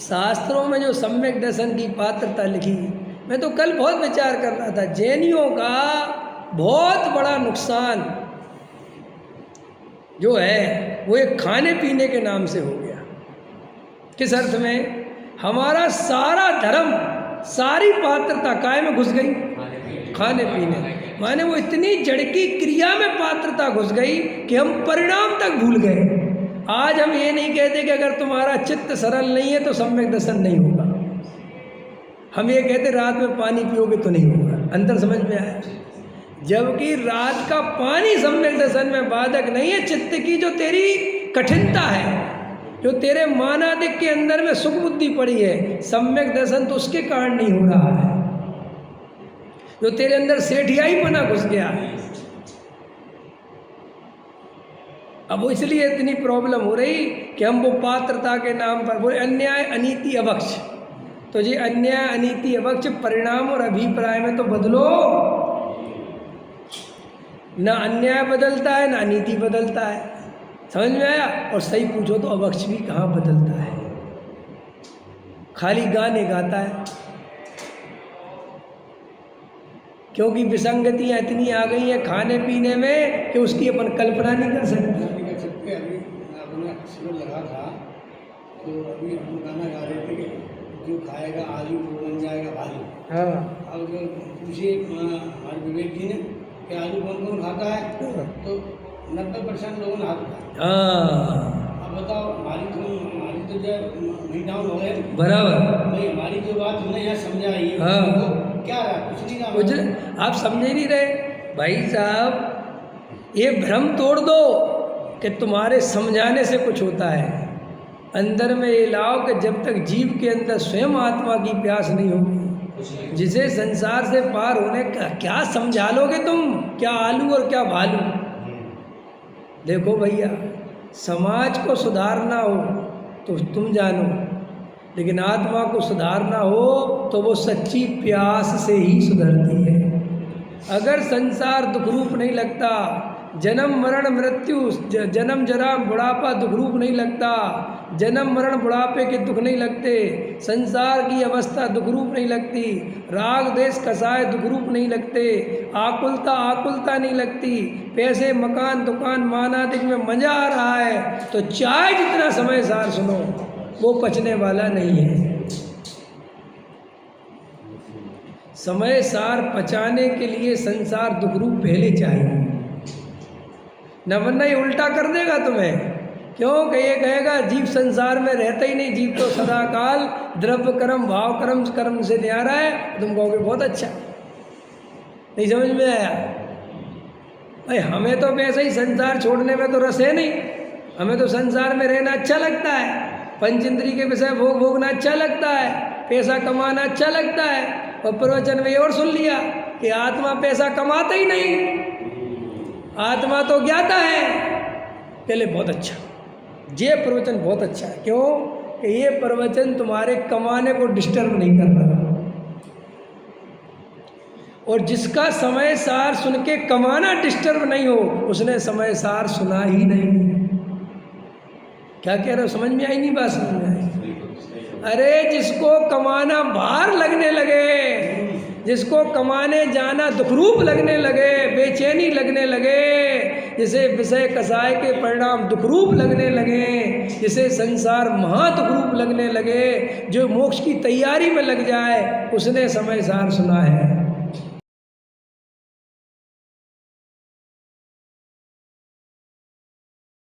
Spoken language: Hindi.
शास्त्रों में जो सम्यक दर्शन की पात्रता लिखी, मैं तो कल बहुत विचार कर रहा था, जैनियों का बहुत बड़ा नुकसान जो है वो एक खाने पीने के नाम से हो गया। किस अर्थ में? हमारा सारा धर्म, सारी पात्रता काय में घुस गई? खाने पीने। माने वो इतनी जड़ की क्रिया में पात्रता घुस गई कि हम परिणाम तक भूल गए। आज हम ये नहीं कहते कि अगर तुम्हारा चित्त सरल नहीं है तो सम्यक दर्शन नहीं होगा। हम ये कहते रात में पानी पियोगे तो नहीं होगा। अंतर समझ में आया? जबकि रात का पानी सम्यक दर्शन में बाधक नहीं है। चित्त की जो तेरी कठिनता है, जो तेरे मानादिक के अंदर में सुख बुद्धि पड़ी है, सम्यक दर्शन तो उसके कारण नहीं हो रहा है। जो तेरे अंदर सेठियाई बना घुस गया है, अब वो इसलिए इतनी प्रॉब्लम हो रही कि हम वो पात्रता के नाम पर बोले अन्याय अनीति अवक्ष। तो जी अन्याय अनीति अवक्ष परिणाम और अभिप्राय में तो बदलो ना। अन्याय बदलता है ना अनीति बदलता है। समझ में आया? और सही पूछो तो अवक्ष भी कहाँ बदलता है, खाली गाने गाता है। क्योंकि विसंगतियाँ इतनी आ गई हैं खाने पीने में कि उसकी अपन कल्पना नहीं कर सकते। अभी आपने शिविर लगा था तो अभी हम गाना गा रहे थे कि जो खाएगा आलू वो बन जाएगा भालू। हाँ। अब पूछिए हमारे विवेक जी ने कि आलू कौन कौन खाता है, तो 90% लोगों ने हाथ उठाया। हाँ। अब बताओ हमारी तो जो डाउन हो गए बराबर। भाई, हमारी जो बात हमने यहाँ समझाई है हाँ। तो क्या रहा? कुछ नहीं रहा। आप समझे नहीं रहे भाई साहब। ये भ्रम तोड़ दो कि तुम्हारे समझाने से कुछ होता है। अंदर में ये लाओ कि जब तक जीव के अंदर स्वयं आत्मा की प्यास नहीं होगी, जिसे संसार से पार होने का क्या समझा लोगे तुम? क्या आलू और क्या भालू? देखो भैया, समाज को सुधारना हो तो तुम जानो, लेकिन आत्मा को सुधारना हो तो वो सच्ची प्यास से ही सुधरती है। अगर संसार दुख रूप नहीं लगता, जन्म मरण मृत्यु, जन्म जरा बुढ़ापा दुख रूप नहीं लगता, जन्म मरण बुढ़ापे के दुख नहीं लगते, संसार की अवस्था दुख रूप नहीं लगती, राग देश कसाय दुख रूप नहीं लगते, आकुलता नहीं लगती, पैसे मकान दुकान मानादिक में मजा आ रहा है, तो चाहे जितना समय सार सुनो वो पचने वाला नहीं है। समय सार पचाने के लिए संसार दुख रूप पहले चाहिए, न वरना ये उल्टा कर देगा तुम्हें। क्यों? कि ये कहेगा जीव संसार में रहता ही नहीं, जीव तो सदा काल द्रव्य कर्म भाव कर्म से न्यारा है। तुम कहोगे बहुत अच्छा। नहीं समझ में आया? भाई हमें तो वैसे ही संसार छोड़ने में तो रस है नहीं। हमें तो संसार में रहना अच्छा लगता है, पंच इंद्रिय के विषय भोगना अच्छा लगता है, पैसा कमाना अच्छा लगता है। और प्रवचन में और सुन लिया कि आत्मा पैसा कमाता ही नहीं, आत्मा तो ज्ञाता है। पहले बहुत अच्छा, ये प्रवचन बहुत अच्छा है। क्यों? कि ये प्रवचन तुम्हारे कमाने को डिस्टर्ब नहीं कर रहा। और जिसका समय सार सुन के कमाना डिस्टर्ब नहीं हो, उसने समय सार सुना ही नहीं। क्या कह रहे हो? समझ में आई? नहीं बात समझ में आई? अरे जिसको कमाना भार लगने लगे, जिसको कमाने जाना दुखरूप लगने लगे, बेचैनी लगने लगे, जिसे विषय कसाय के परिणाम दुखरूप लगने लगे, जिसे संसार महा दुखरूप लगने लगे, जो मोक्ष की तैयारी में लग जाए, उसने समय सार सुना है।